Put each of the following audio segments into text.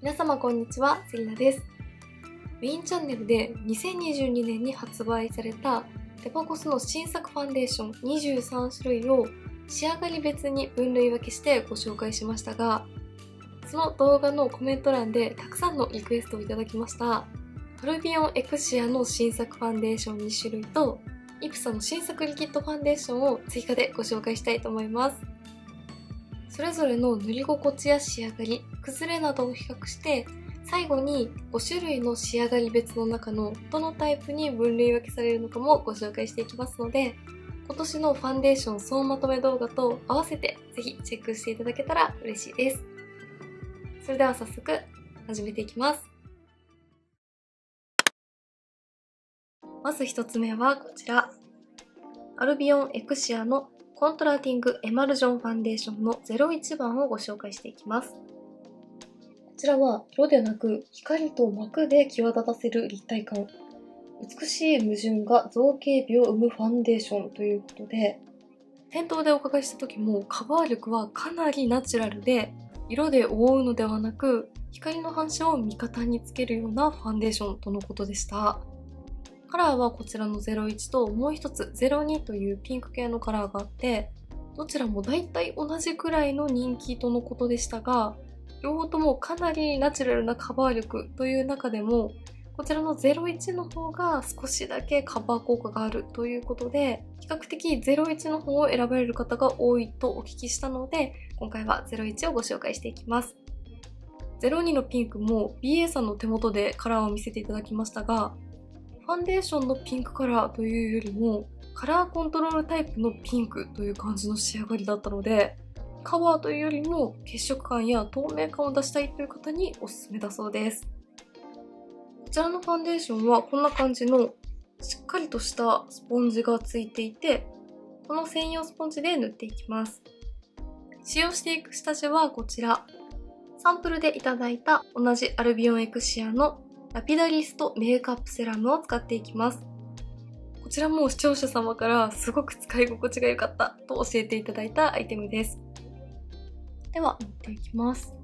皆様こんにちは、セリナです。メインチャンネルで2022年に発売されたデパコスの新作ファンデーション23種類を仕上がり別に分類分けしてご紹介しましたが、その動画のコメント欄でたくさんのリクエストをいただきました。トルビオンエクシアの新作ファンデーション2種類とイプサの新作リキッドファンデーションを追加でご紹介したいと思います。それぞれの塗り心地や仕上がり、崩れなどを比較して、最後に5種類の仕上がり別の中のどのタイプに分類分けされるのかもご紹介していきますので、今年のファンデーション総まとめ動画と合わせてぜひチェックしていただけたら嬉しいです。それでは早速始めていきます。まず1つ目はこちら。アルビオンエクシアのコントラーティングエマルジョンファンデーションの01番をご紹介していきます。こちらは色でなく光と膜で際立たせる立体感。美しい矛盾が造形美を生むファンデーションということで、店頭でお伺いした時もカバー力はかなりナチュラルで、色で覆うのではなく光の反射を味方につけるようなファンデーションとのことでした。カラーはこちらの01ともう一つ02というピンク系のカラーがあって、どちらもだいたい同じくらいの人気とのことでしたが、両方ともかなりナチュラルなカバー力という中でも、こちらの01の方が少しだけカバー効果があるということで、比較的01の方を選ばれる方が多いとお聞きしたので、今回は01をご紹介していきます。02のピンクも BA さんの手元でカラーを見せていただきましたが、ファンデーションのピンクカラーというよりもカラーコントロールタイプのピンクという感じの仕上がりだったので、カバーというよりも血色感や透明感を出したいという方におすすめだそうです。こちらのファンデーションはこんな感じのしっかりとしたスポンジがついていて、この専用スポンジで塗っていきます。使用していく下地はこちら。サンプルでいただいた同じアルビオンエクシアのラピダリストメイクアップセラムを使っていきます。こちらも視聴者様からすごく使い心地が良かったと教えていただいたアイテムです。では塗っていきます。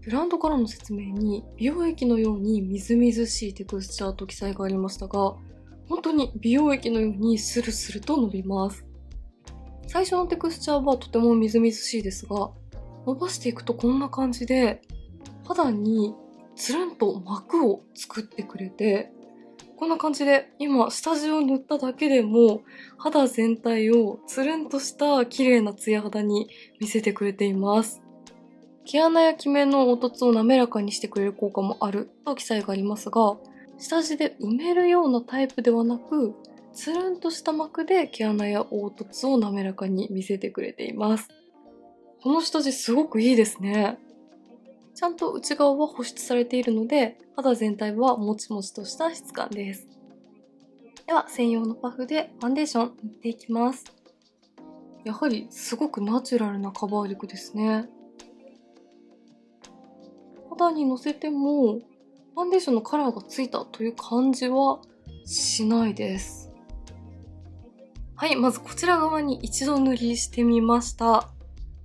ブランドからの説明に美容液のようにみずみずしいテクスチャーと記載がありましたが、本当に美容液のようにスルスルと伸びます。最初のテクスチャーはとてもみずみずしいですが、伸ばしていくとこんな感じで肌につるんと膜を作ってくれて、こんな感じで今下地を塗っただけでも肌全体をつるんとした綺麗なツヤ肌に見せてくれています。毛穴やキメの凹凸を滑らかにしてくれる効果もあると記載がありますが、下地で埋めるようなタイプではなく、つるんとした膜で毛穴や凹凸を滑らかに見せてくれています。この下地すごくいいですね。ちゃんと内側は保湿されているので、肌全体はもちもちとした質感です。では、専用のパフでファンデーション塗っていきます。やはりすごくナチュラルなカバー力ですね。肌にのせても、ファンデーションのカラーがついたという感じはしないです。はい、まずこちら側に一度塗りしてみました。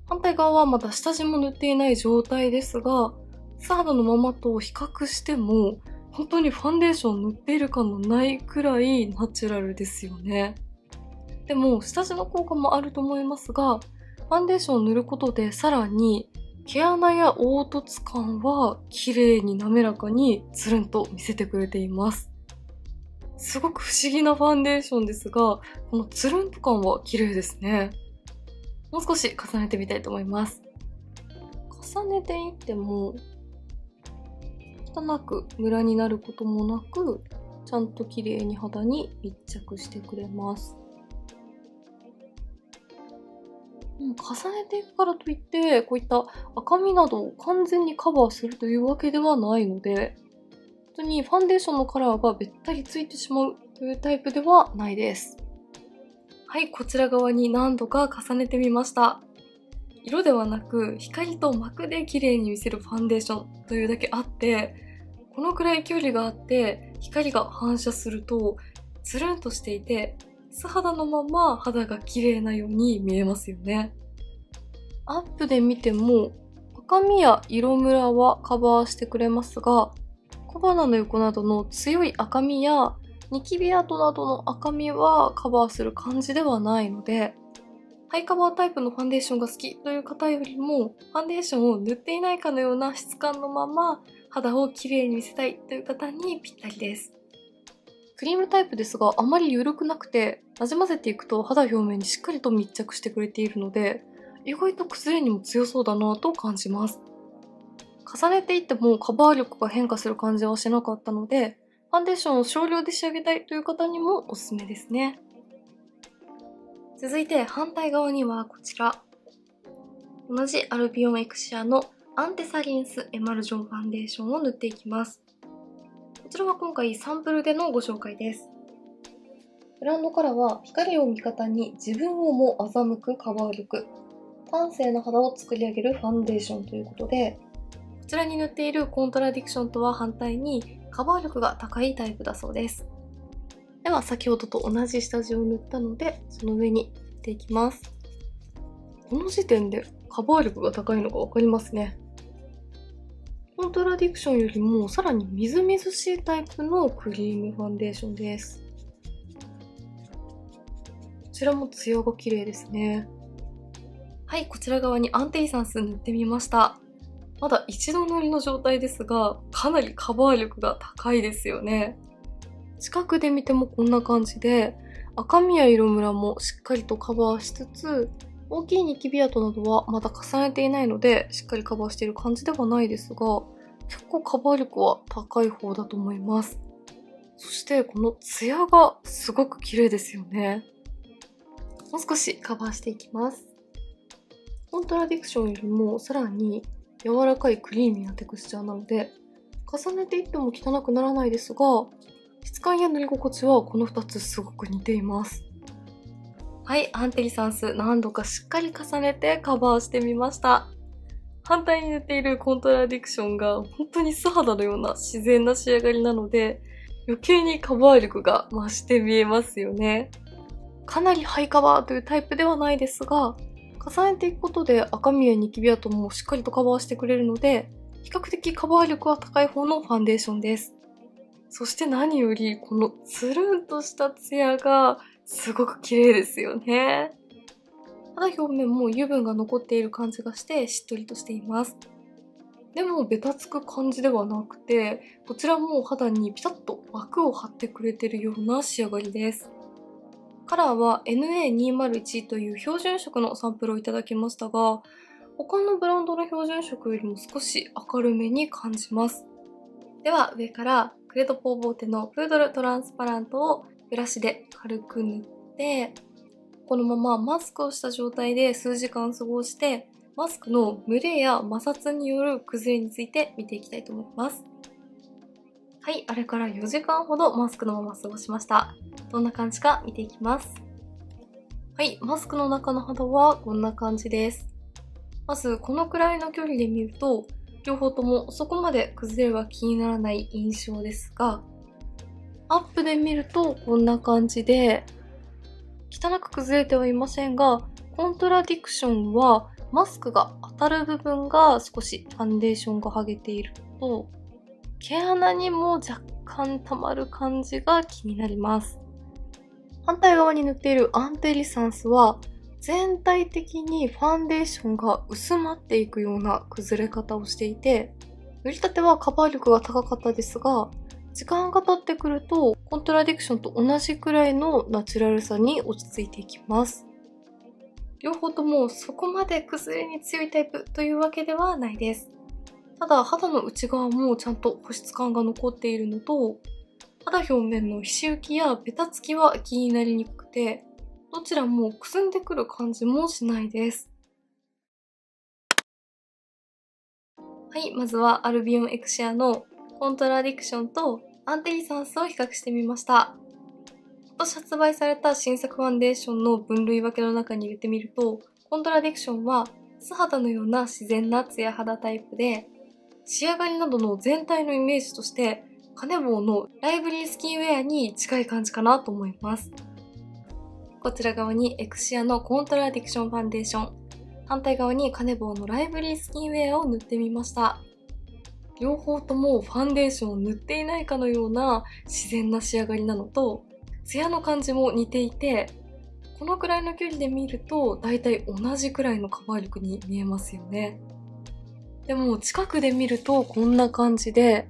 反対側はまだ下地も塗っていない状態ですが、素肌のままと比較しても、本当にファンデーション塗っている感のないくらいナチュラルですよね。でも、下地の効果もあると思いますが、ファンデーションを塗ることでさらに、毛穴や凹凸感は綺麗に滑らかにつるんと見せてくれています。すごく不思議なファンデーションですが、このつるんと感は綺麗ですね。もう少し重ねてみたいと思います。重ねていっても、汚くムラになることもなく、ちゃんと綺麗に肌に密着してくれます。重ねていくからといって、こういった赤みなどを完全にカバーするというわけではないので、本当にファンデーションのカラーがべったりついてしまうというタイプではないです。はい、こちら側に何度か重ねてみました。色ではなく光と膜で綺麗に見せるファンデーションというだけあって、このくらい距離があって光が反射するとつるんとしていて、素肌のまま肌が綺麗なように見えますよね。アップで見ても赤みや色ムラはカバーしてくれますが、小鼻の横などの強い赤みやニキビ跡などの赤みはカバーする感じではないので、ハイカバータイプのファンデーションが好きという方よりも、ファンデーションを塗っていないかのような質感のまま肌をきれいに見せたいという方にぴったりです。クリームタイプですが、あまり緩くなくて、なじませていくと肌表面にしっかりと密着してくれているので、意外と崩れにも強そうだなと感じます。重ねていってもカバー力が変化する感じはしなかったので、ファンデーションを少量で仕上げたいという方にもおすすめですね。続いて反対側にはこちら。同じアルビオンエクシアのアンテサリンスエマルジョンファンデーションを塗っていきます。こちらは今回サンプルでのご紹介です。ブランドからは光を味方に自分をも欺くカバー力、端正な肌を作り上げるファンデーションということで、こちらに塗っているコントラディクションとは反対にカバー力が高いタイプだそうです。では先ほどと同じ下地を塗ったので、その上に塗っていきます。この時点でカバー力が高いのがわかりますね。コントラディクションよりもさらにみずみずしいタイプのクリームファンデーションです。こちらもツヤが綺麗ですね。はい、こちら側にアンテイサンス塗ってみました。まだ一度塗りの状態ですが、かなりカバー力が高いですよね。近くで見てもこんな感じで、赤みや色ムラもしっかりとカバーしつつ、大きいニキビ跡などはまだ重ねていないので、しっかりカバーしている感じではないですが、結構カバー力は高い方だと思います。そしてこのツヤがすごく綺麗ですよね。もう少しカバーしていきます。コントラディクションよりもさらに柔らかいクリーミーなテクスチャーなので、重ねていっても汚くならないですが、質感や塗り心地はこの2つすごく似ています。はい、アンテリサンス何度かしっかり重ねてカバーしてみました。反対に塗っているコントラディクションが本当に素肌のような自然な仕上がりなので、余計にカバー力が増して見えますよね。かなりハイカバーというタイプではないですが、重ねていくことで赤みやニキビ跡もしっかりとカバーしてくれるので、比較的カバー力は高い方のファンデーションです。そして何よりこのつるんとしたツヤがすごく綺麗ですよね。肌表面も油分が残っている感じがしてしっとりとしています。でもベタつく感じではなくて、こちらも肌にピタッと膜を張ってくれているような仕上がりです。カラーは NA201 という標準色のサンプルをいただきましたが、他のブランドの標準色よりも少し明るめに感じます。では上からクレドポーボーテのプードルトランスパラントをブラシで軽く塗って、このままマスクをした状態で数時間過ごして、マスクの蒸れや摩擦による崩れについて見ていきたいと思います。はい、あれから4時間ほどマスクのまま過ごしました。どんな感じか見ていきます。はい、マスクの中の肌はこんな感じです。まずこのくらいの距離で見ると、両方ともそこまで崩れは気にならない印象ですが、アップで見るとこんな感じで、汚く崩れてはいませんが、コントラディクションはマスクが当たる部分が少しファンデーションが剥げていると、毛穴にも若干溜まる感じが気になります。反対側に塗っているアンテリサンスは全体的にファンデーションが薄まっていくような崩れ方をしていて、塗りたてはカバー力が高かったですが、時間が経ってくるとコントラディクションと同じくらいのナチュラルさに落ち着いていきます。両方ともそこまで崩れに強いタイプというわけではないです。ただ肌の内側もちゃんと保湿感が残っているのと、肌表面の皮脂浮きやベタつきは気になりにくくて、どちらもくすんでくる感じもしないです。はい、まずはアルビオンエクシアのコントラディクションとアンテリサンスを比較してみました。今年発売された新作ファンデーションの分類分けの中に入れてみると、コントラディクションは素肌のような自然なツヤ肌タイプで、仕上がりなどの全体のイメージとしてカネボウのライブリースキンウェアに近い感じかなと思います。こちら側にエクシアのコントラディクションファンデーション。反対側にカネボウのライブリースキンウェアを塗ってみました。両方ともファンデーションを塗っていないかのような自然な仕上がりなのと、ツヤの感じも似ていて、このくらいの距離で見るとだいたい同じくらいのカバー力に見えますよね。でも近くで見るとこんな感じで、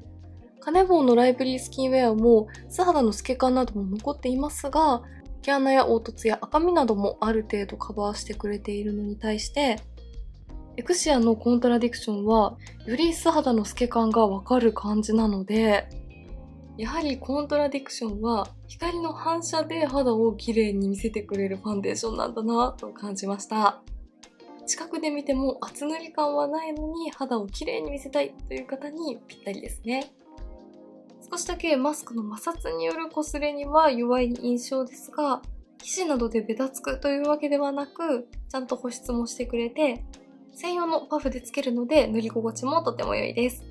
カネボウのライブリースキンウェアも素肌の透け感なども残っていますが、毛穴や凹凸や赤みなどもある程度カバーしてくれているのに対して、エクシアのコントラディクションはより素肌の透け感がわかる感じなので、やはりコントラディクションは光の反射で肌を綺麗に見せてくれるファンデーションなんだなと感じました。近くで見ても厚塗り感はないのに肌を綺麗に見せたいという方にぴったりですね。少しだけマスクの摩擦による擦れには弱い印象ですが、皮脂などでベタつくというわけではなく、ちゃんと保湿もしてくれて、専用のパフでつけるので塗り心地もとても良いです。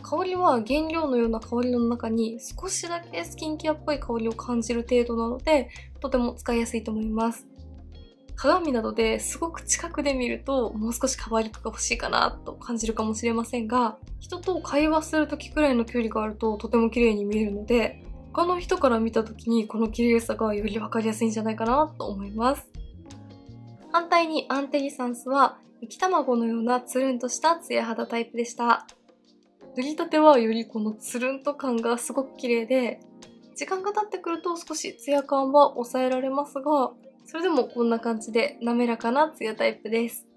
香りは原料のような香りの中に少しだけスキンケアっぽい香りを感じる程度なので、とても使いやすいと思います。鏡などですごく近くで見るともう少しカバー力が欲しいかなと感じるかもしれませんが、人と会話する時くらいの距離があるととても綺麗に見えるので、他の人から見た時にこの綺麗さがより分かりやすいんじゃないかなと思います。反対にアンテリサンスは浮き卵のようなつるんとしたツヤ肌タイプでした。塗りたてはよりこのつるんと感がすごく綺麗で、時間が経ってくると少しツヤ感は抑えられますが、それでもこんな感じで滑らかなツヤタイプです。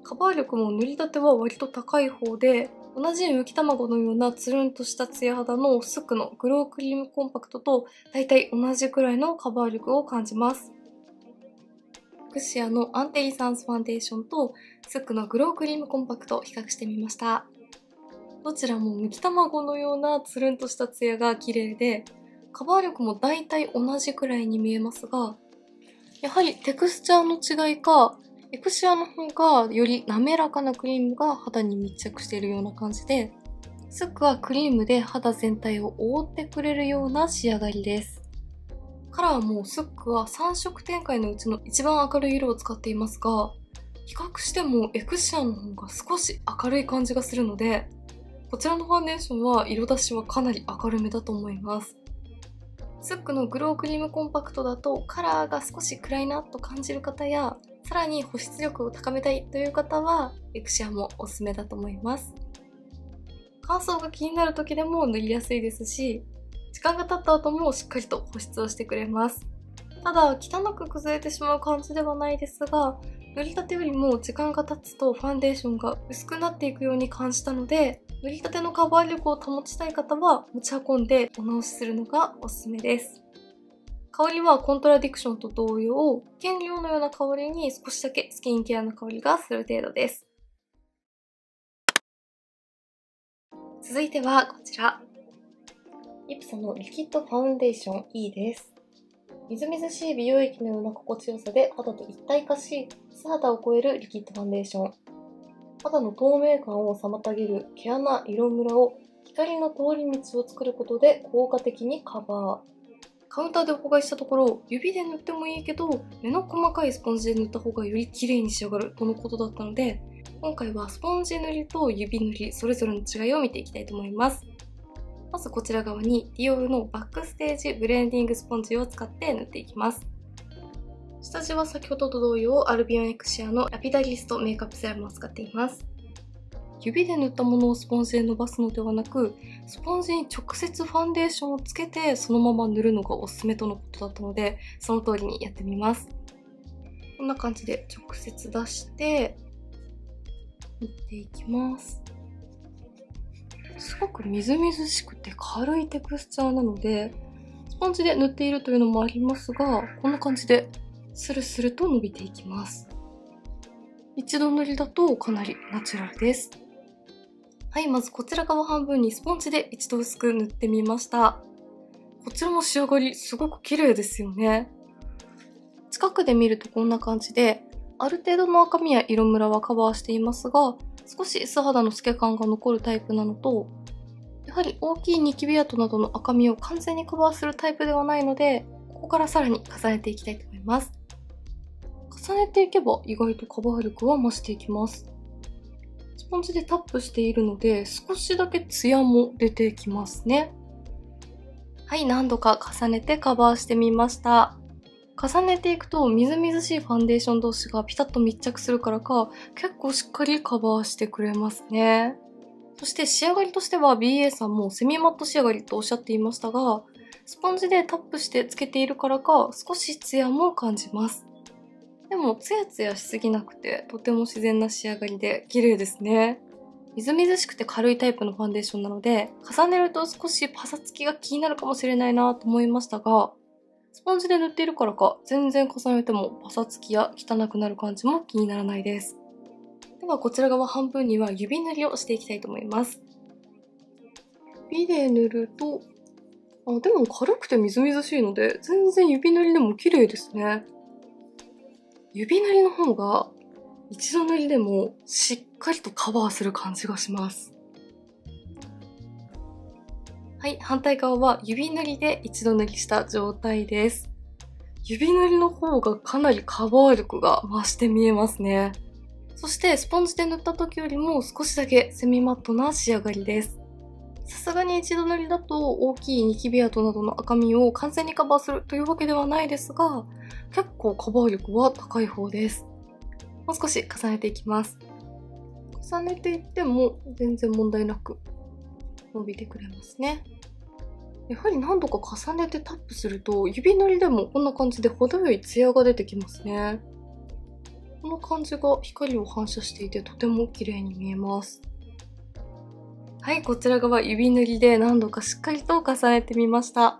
カバー力も塗りたては割と高い方で、同じ浮き卵のようなつるんとしたツヤ肌のスックのグロークリームコンパクトとだいたい同じくらいのカバー力を感じます。エクシアのアンテリサンスファンデーションとスックのグロークリームコンパクトを比較してみました。どちらもむき卵のようなつるんとしたツヤが綺麗で、カバー力もだいたい同じくらいに見えますが、やはりテクスチャーの違いか、エクシアの方がより滑らかなクリームが肌に密着しているような感じで、スックはクリームで肌全体を覆ってくれるような仕上がりです。カラーもスックは3色展開のうちの一番明るい色を使っていますが、比較してもエクシアの方が少し明るい感じがするので、こちらのファンデーションは色出しはかなり明るめだと思います。スックのグロークリームコンパクトだとカラーが少し暗いなと感じる方や、さらに保湿力を高めたいという方はエクシアもおすすめだと思います。乾燥が気になる時でも塗りやすいですし、時間が経った後もしっかりと保湿をしてくれます。ただ汚く崩れてしまう感じではないですが、塗りたてよりも時間が経つとファンデーションが薄くなっていくように感じたので、塗りたてのカバー力を保ちたい方は持ち運んでお直しするのがおすすめです。香りはコントラディクションと同様、原料のような香りに少しだけスキンケアの香りがする程度です。続いてはこちら。イプソのリキッドファウンデーション E です。みずみずしい美容液のような心地よさで肌と一体化し、素肌を超えるリキッドファンデーション。肌の透明感を妨げる毛穴、色ムラを光の通り道を作ることで効果的にカバー。カウンターでお伺いしたところ、指で塗ってもいいけど、目の細かいスポンジで塗った方がより綺麗に仕上がるとのことだったので、今回はスポンジ塗りと指塗り、それぞれの違いを見ていきたいと思います。まずこちら側にディオールのバックステージブレンディングスポンジを使って塗っていきます。下地は先ほどと同様、アルビオンエクシアのラピダリストメイクアップセラムを使っています。指で塗ったものをスポンジで伸ばすのではなく、スポンジに直接ファンデーションをつけてそのまま塗るのがおすすめとのことだったので、その通りにやってみます。こんな感じで直接出して塗っていきます。すごくみずみずしくて軽いテクスチャーなので、スポンジで塗っているというのもありますが、こんな感じでスルスルと伸びていきます。一度塗りだとかなりナチュラルです。はい、まずこちら側半分にスポンジで一度薄く塗ってみました。こちらも仕上がりすごく綺麗ですよね。近くで見るとこんな感じで、ある程度の赤みや色ムラはカバーしていますが、少し素肌の透け感が残るタイプなのと、やはり大きいニキビ跡などの赤みを完全にカバーするタイプではないので、ここからさらに重ねていきたいと思います。重ねていけば意外とカバー力は増していきます。スポンジでタップしているので少しだけツヤも出てきますね。はい、何度か重ねてカバーしてみました。重ねていくとみずみずしいファンデーション同士がピタッと密着するからか結構しっかりカバーしてくれますね。そして仕上がりとしては BA さんもセミマット仕上がりとおっしゃっていましたが、スポンジでタップしてつけているからか少しツヤも感じます。でもツヤツヤしすぎなくてとても自然な仕上がりで綺麗ですね。みずみずしくて軽いタイプのファンデーションなので重ねると少しパサつきが気になるかもしれないなと思いましたが、スポンジで塗っているからか全然重ねてもパサつきや汚くなる感じも気にならないです。ではこちら側半分には指塗りをしていきたいと思います。指で塗ると、でも軽くてみずみずしいので全然指塗りでも綺麗ですね。指塗りの方が一度塗りでもしっかりとカバーする感じがします。はい、反対側は指塗りで一度塗りした状態です。指塗りの方がかなりカバー力が増して見えますね。そしてスポンジで塗った時よりも少しだけセミマットな仕上がりです。さすがに一度塗りだと大きいニキビ跡などの赤みを完全にカバーするというわけではないですが、結構カバー力は高い方です。もう少し重ねていきます。重ねていっても全然問題なく伸びてくれますね。やはり何度か重ねてタップすると指塗りでもこんな感じで程よいツヤが出てきますね。この感じが光を反射していてとても綺麗に見えます。はい、こちら側指塗りで何度かしっかりと重ねてみました。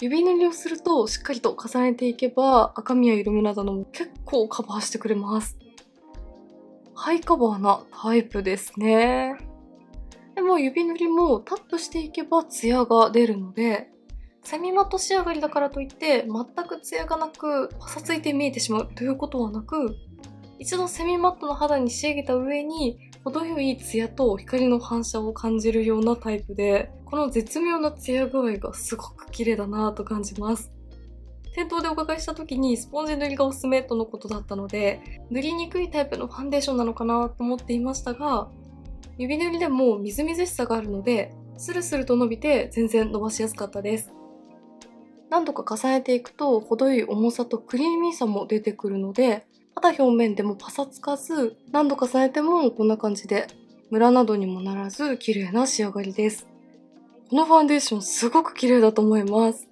指塗りをするとしっかりと重ねていけば赤みや色ムなどのも結構カバーしてくれます。ハイカバーなタイプですね。でも指塗りもタップしていけばツヤが出るので、セミマット仕上がりだからといって全くツヤがなくパサついて見えてしまうということはなく、一度セミマットの肌に仕上げた上に程よいツヤと光の反射を感じるようなタイプで、この絶妙なツヤ具合がすごく綺麗だなぁと感じます。店頭でお伺いした時にスポンジ塗りがおすすめとのことだったので、塗りにくいタイプのファンデーションなのかなと思っていましたが、指塗りでもみずみずしさがあるので、スルスルと伸びて全然伸ばしやすかったです。何度か重ねていくと程よい重さとクリーミーさも出てくるので、肌表面でもパサつかず、何度重ねてもこんな感じでムラなどにもならず綺麗な仕上がりです。このファンデーションすごく綺麗だと思います。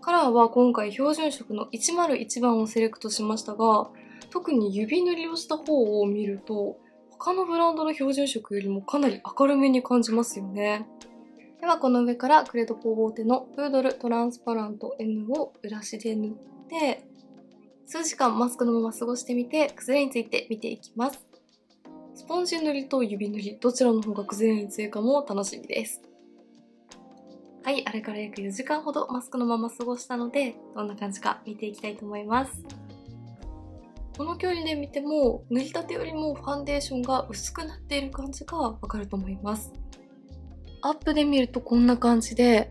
カラーは今回標準色の101番をセレクトしましたが、特に指塗りをした方を見ると他のブランドの標準色よりもかなり明るめに感じますよね。ではこの上からクレドポーボーテのプードルトランスパラント N をブラシで塗って、数時間マスクのまま過ごしてみて崩れについて見ていきます。スポンジ塗りと指塗りどちらの方が崩れに強いかも楽しみです。はい、あれから約4時間ほどマスクのまま過ごしたので、どんな感じか見ていきたいと思います。この距離で見ても塗りたてよりもファンデーションが薄くなっている感じがわかると思います。アップで見るとこんな感じで、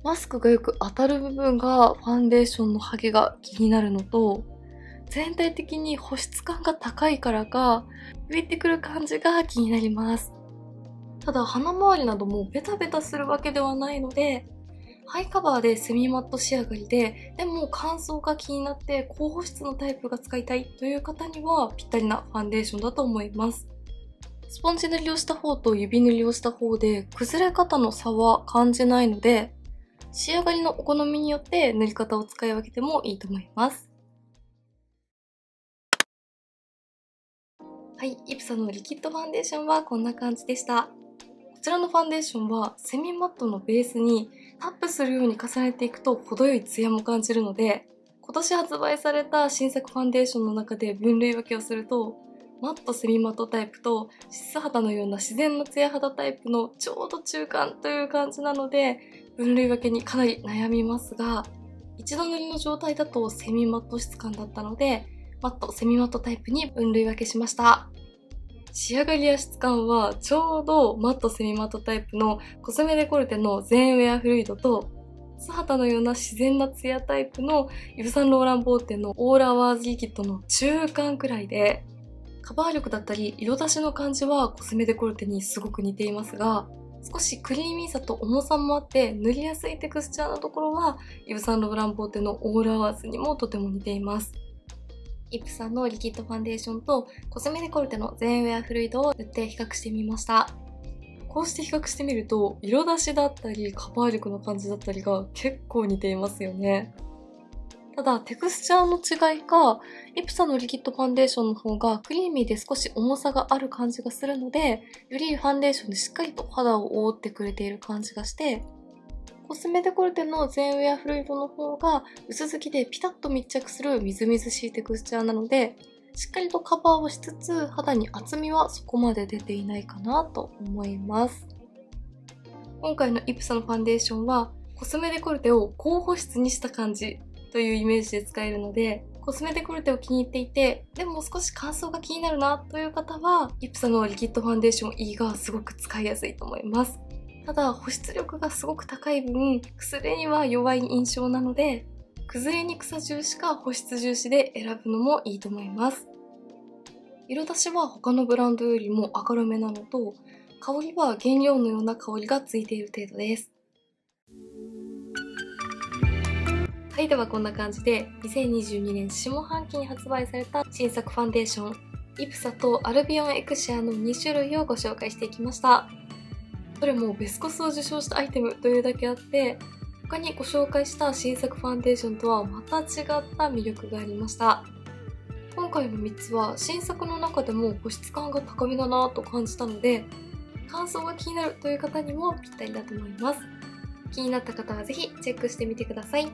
マスクがよく当たる部分がファンデーションのハゲが気になるのと、全体的に保湿感が高いからか浮いてくる感じが気になります。ただ鼻周りなどもベタベタするわけではないので、ハイカバーでセミマット仕上がりで、でも乾燥が気になって高保湿のタイプが使いたいという方にはぴったりなファンデーションだと思います。スポンジ塗りをした方と指塗りをした方で崩れ方の差は感じないので、仕上がりのお好みによって塗り方を使い分けてもいいと思います。はい、イプサのリキッドファンデーションはこんな感じでした。こちらのファンデーションはセミマットのベースにタップするように重ねていくと程よいツヤも感じるので、今年発売された新作ファンデーションの中で分類分けをすると、マットセミマットタイプと質肌のような自然なツヤ肌タイプのちょうど中間という感じなので、分類分けにかなり悩みますが、一度塗りの状態だとセミマット質感だったので、マットセミマットタイプに分類分けしました。仕上がりや質感はちょうどマットセミマットタイプのコスメデコルテの全ウェアフルイドと素肌のような自然なツヤタイプのイヴ・サンローラン・ボーテのオーラアワーズリキッドの中間くらいで、カバー力だったり色出しの感じはコスメデコルテにすごく似ていますが、少しクリーミーさと重さもあって塗りやすいテクスチャーのところはイヴ・サンローラン・ボーテのオーラアワーズにもとても似ています。イプさんのリキッドファンデーションとコスメデコルテの全ウェアフルイドを塗って比較してみました。こうして比較してみると色出しだったりカバー力の感じだったりが結構似ていますよね。ただテクスチャーの違いか、イプサのリキッドファンデーションの方がクリーミーで少し重さがある感じがするので、よりファンデーションでしっかりと肌を覆ってくれている感じがして、コスメデコルテの全ウェアフルイドの方が薄付きでピタッと密着するみずみずしいテクスチャーなので、しっかりとカバーをしつつ肌に厚みはそこまで出ていないかなと思います。今回のイプサのファンデーションはコスメデコルテを高保湿にした感じというイメージで使えるので、コスメデコルテを気に入っていて、でも少し乾燥が気になるなという方は、イプサのリキッドファンデーション E がすごく使いやすいと思います。ただ保湿力がすごく高い分、崩れには弱い印象なので、崩れにくさ重視か保湿重視で選ぶのもいいと思います。色出しは他のブランドよりも明るめなのと、香りは原料のような香りがついている程度です。はい、ではこんな感じで2022年下半期に発売された新作ファンデーション、イプサとアルビオンエクシアの2種類をご紹介していきました。どれもベスコスを受賞したアイテムというだけあって、他にご紹介した新作ファンデーションとはまた違った魅力がありました。今回の3つは新作の中でも保湿感が高めだなと感じたので、乾燥が気になるという方にもぴったりだと思います。気になった方はぜひチェックしてみてください。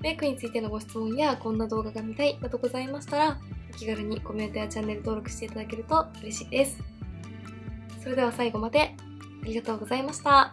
メイクについてのご質問やこんな動画が見たいなどございましたら、お気軽にコメントやチャンネル登録していただけると嬉しいです。それでは最後までありがとうございました。